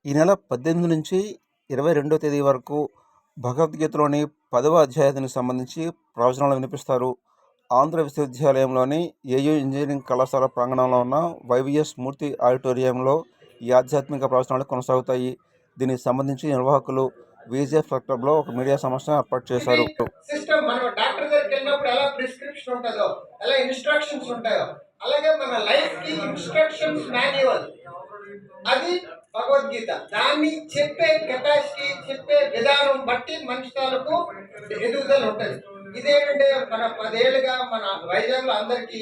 ఈ నెల 18 నుంచి 22వ తేదీ వరకు భగవద్గీతలోని 10వ అధ్యాయానికి సంబంధించి ప్రవచనాలు వినిపిస్తారు. ఆంధ్ర విశ్వవిద్యాలయంలోని ఏయూ ఇంజనీరింగ్ కళాశాల ప్రాంగణంలో ఉన్న వైవిఎస్ మూర్తి ఆడిటోరియంలో ఈ ఆధ్యాత్మిక ప్రవచనాలు కొనసాగుతాయి. దీనికి సంబంధించి నిర్వాహకులు విజేఎఫ్ క్లబ్లో ఒక మీడియా సమావేశం ఏర్పాటు చేశారు. సిస్టమ్ మనం డాక్టర్ దగ్గరికి వెళ్ళినప్పుడు ఎలా ప్రిస్క్రిప్షన్ ఉంటుందో, ఎలా ఇన్స్ట్రక్షన్స్ ఉంటాయో, అలాగే మన లైఫ్ కి ఇన్స్ట్రక్షన్స్ మాన్యువల్ అది భగవద్గీత. దాన్ని చెప్పే కెపాసిటీ, చెప్పే విధానం బట్టి మనిషి తాలూకు ఎదుగుదల ఉంటుంది. ఇదేంటంటే మన 10 ఏళ్ళుగా మన వైజాగ్ లో అందరికీ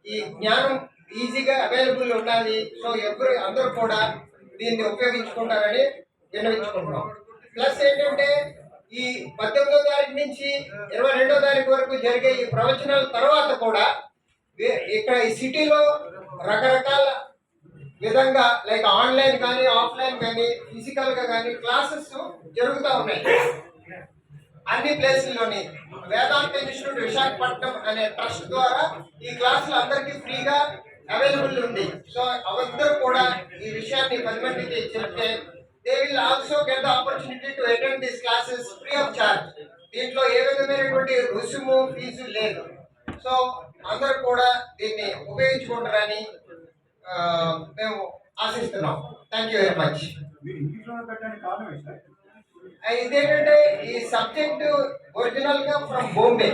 ఈ జ్ఞానం ఈజీగా అవైలబుల్ ఉన్నది. సో అందరూ కూడా దీన్ని ఉపయోగించుకుంటారని విన్నవించుకుంటున్నాం. ప్లస్ ఏంటంటే ఈ 18వ తారీఖు నుంచి 22వ తారీఖు వరకు జరిగే ఈ ప్రవచనాల తర్వాత కూడా ఇక్కడ ఈ సిటీలో రకరకాల విధంగా లైక్ ఆన్లైన్ కానీ, ఆఫ్లైన్ కానీ, ఫిజికల్ గా కానీ క్లాసెస్ జరుగుతూ ఉన్నాయి. అన్ని ప్లేసుల్లోని వేదాంత ఇన్స్టిట్యూట్ విశాఖపట్నం అనే ట్రస్ట్ ద్వారా ఈ క్లాసులు అందరికీ ఫ్రీగా అవైలబుల్ ఉంది. సో అందరూ కూడా ఈ విషయాన్ని 10 మందికి చెప్తే they will also get the opportunity to attend these classes free of charge. దీంట్లో ఏ విధమైనటువంటి రుసుము ఫీజు లేదు. సో అందరూ కూడా దీన్ని ఉపయోగించుకుంటారని మేము ఆశిస్తున్నాం. Thank you very much. ఇదేంటంటే ఈ సబ్జెక్ట్ ఒరిజినల్ గా ఫ్రమ్ బాంబే.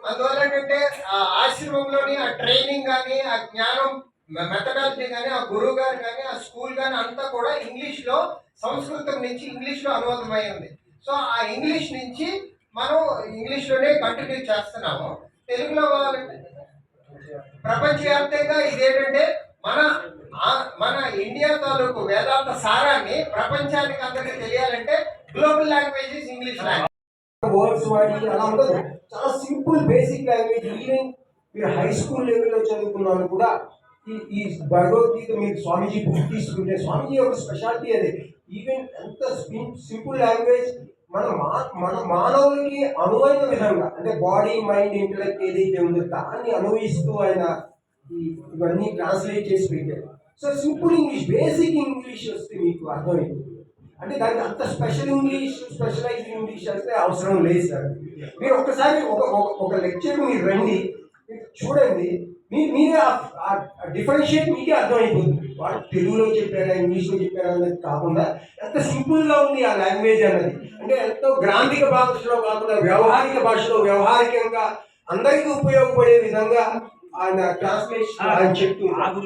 అందువల్ల ఏంటంటే ఆ ఆశ్రమంలోని ఆ ట్రైనింగ్ కానీ, ఆ జ్ఞానం మెథడాలజీ కానీ, ఆ గురువు గారు కానీ, ఆ స్కూల్ కానీ అంతా కూడా ఇంగ్లీష్ లో, సంస్కృతం నుంచి ఇంగ్లీష్ లో అనువాదం అయి ఉంది. సో ఆ ఇంగ్లీష్ నుంచి మనం ఇంగ్లీష్ లోనే కంటిన్యూ చేస్తున్నాము. తెలుగులో ప్రపంచవ్యాప్తంగా ఇదేంటంటే మన ఇండియా తాలూకు వేదాంత సారాన్ని ప్రపంచానికి అందరికీ తెలియాలంటే global language is English language. Words వాడి అలా ఉండదు. చాలా సింపుల్ బేసిక్ లాంగ్వేజ్. ఈవెన్ మీరు హై స్కూల్ లెవెల్లో చదువుకున్నాను కూడా ఈ భగవద్గీత మీరు స్వామీజీ బుక్ తీసుకుంటే స్వామీజీ యొక్క స్పెషాలిటీ అదే. ఈవెన్ ఎంత సింపుల్ లాంగ్వేజ్ మన మానవులకి అనువైన విధంగా, అంటే బాడీ, మైండ్, ఇంటలెక్ట్ ఏదైతే ఉందో దాన్ని అనుభవిస్తూ ఆయన ఇవన్నీ ట్రాన్స్లేట్ చేసి పెట్టారు. So simple English, basic English వస్తే మీకు అర్థమైంది. అంటే దానికి అంత స్పెషల్ ఇంగ్లీష్, స్పెషలైజ్డ్ ఇంగ్లీష్ వస్తే అవసరం లేదు సార్. మీరు ఒక్కసారి ఒక లెక్చర్ మీరు రండి, చూడండి, మీరే డిఫరెన్షియేట్ మీకే అర్థమైపోతుంది. వాడు తెలుగులో చెప్పారా, ఇంగ్లీష్లో చెప్పారా అనేది కాకుండా ఎంత సింపుల్గా ఉంది ఆ లాంగ్వేజ్ అన్నది. అంటే ఎంతో గ్రాంధిక భాషలో కాకుండా వ్యవహారిక భాషలో, వ్యవహారికంగా అందరికీ ఉపయోగపడే విధంగా ఆయన ట్రాన్స్లేషన్ ఆయన చెప్తున్నారు.